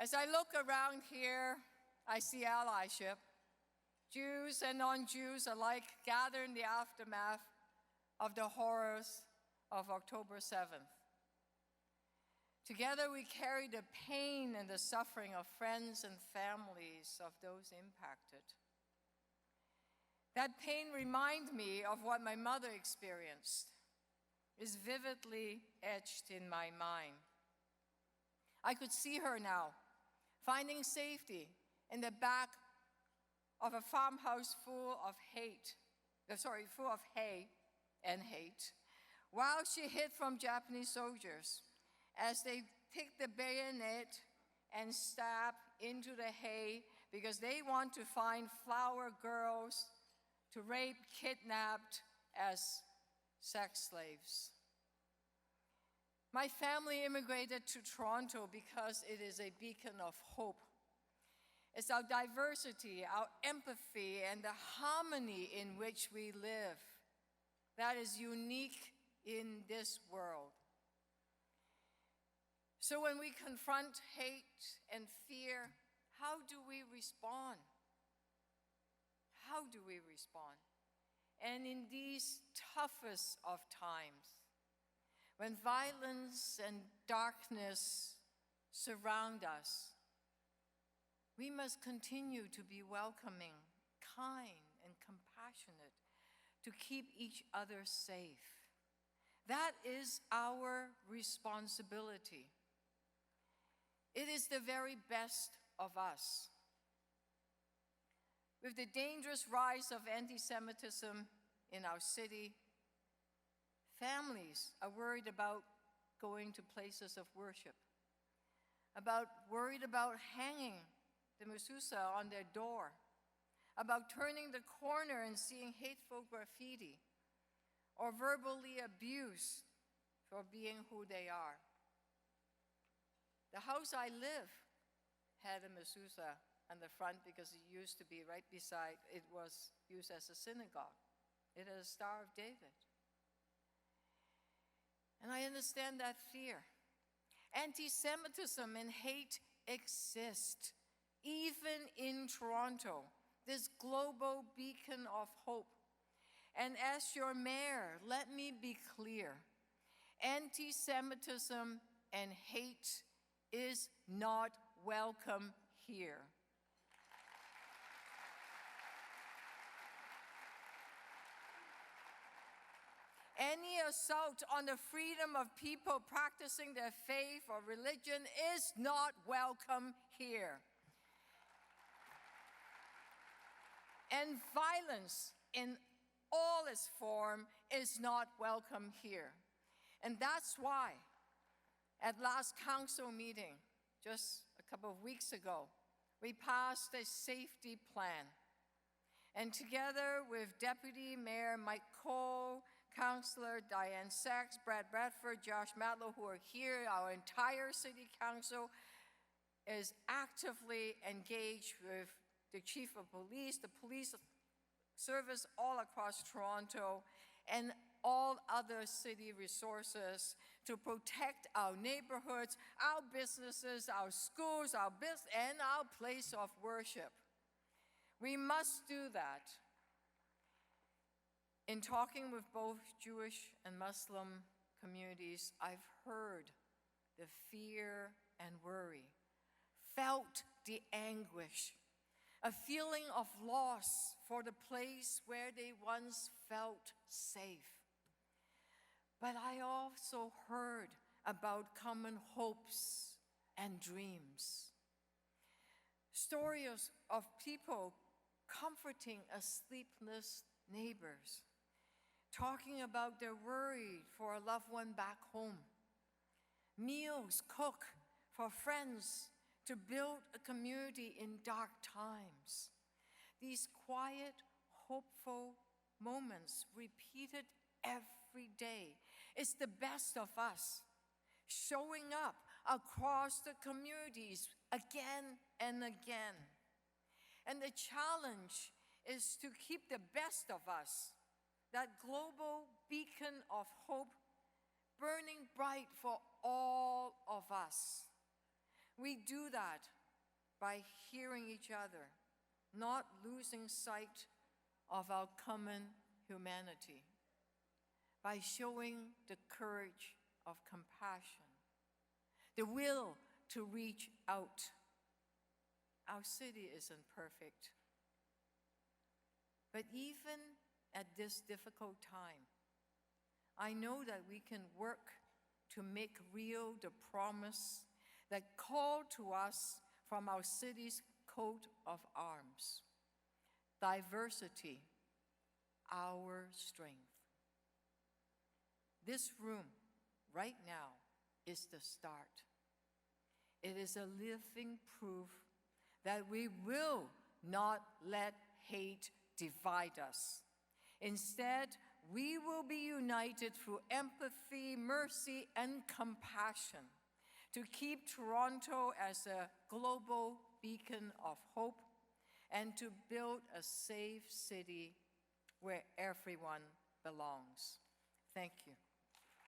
As I look around here, I see allyship. Jews and non-Jews alike gather in the aftermath of the horrors of October 7th. Together we carry the pain and the suffering of friends and families of those impacted. That pain reminds me of what my mother experienced, is vividly etched in my mind. I could see her now, finding safety in the back of a farmhouse full of hay and hate, while she hid from Japanese soldiers as they picked the bayonet and stab into the hay because they want to find flower girls to rape, kidnapped as sex slaves. My family immigrated to Toronto because it is a beacon of hope. It's our diversity, our empathy, and the harmony in which we live that is unique in this world. So when we confront hate and fear, how do we respond? How do we respond? And in these toughest of times, when violence and darkness surround us, we must continue to be welcoming, kind, and compassionate to keep each other safe. That is our responsibility. It is the very best of us. With the dangerous rise of anti-Semitism in our city, families are worried about going to places of worship, worried about hanging the mezuzah on their door, about turning the corner and seeing hateful graffiti, or verbally abused for being who they are. The house I live had a mezuzah on the front because it used to be right beside, it was used as a synagogue. It had a Star of David. And I understand that fear. Anti-Semitism and hate exist, even in Toronto, this global beacon of hope. And as your mayor, let me be clear, anti-Semitism and hate is not welcome here. Any assault on the freedom of people practicing their faith or religion is not welcome here. And violence in all its form is not welcome here. And that's why at last council meeting, just a couple of weeks ago, we passed a safety plan. And together with Deputy Mayor Mike Cole, Councillor Diane Sachs, Brad Bradford, Josh Matlow, who are here, our entire city council is actively engaged with the chief of police, the police service all across Toronto, and all other city resources to protect our neighborhoods, our businesses, our schools, and our place of worship. We must do that. In talking with both Jewish and Muslim communities, I've heard the fear and worry, felt the anguish, a feeling of loss for the place where they once felt safe. But I also heard about common hopes and dreams. Stories of people comforting a sleepless neighbors, talking about their worry for a loved one back home, meals cooked for friends to build a community in dark times. These quiet, hopeful moments repeated every day. It's the best of us, showing up across the communities again and again. And the challenge is to keep the best of us, that global beacon of hope, burning bright for all of us. We do that by hearing each other, not losing sight of our common humanity, by showing the courage of compassion, the will to reach out. Our city isn't perfect, but even at this difficult time, I know that we can work to make real the promise that called to us from our city's coat of arms: diversity, our strength. This room right now is the start. It is a living proof that we will not let hate divide us. Instead, we will be united through empathy, mercy, and compassion to keep Toronto as a global beacon of hope and to build a safe city where everyone belongs. Thank you.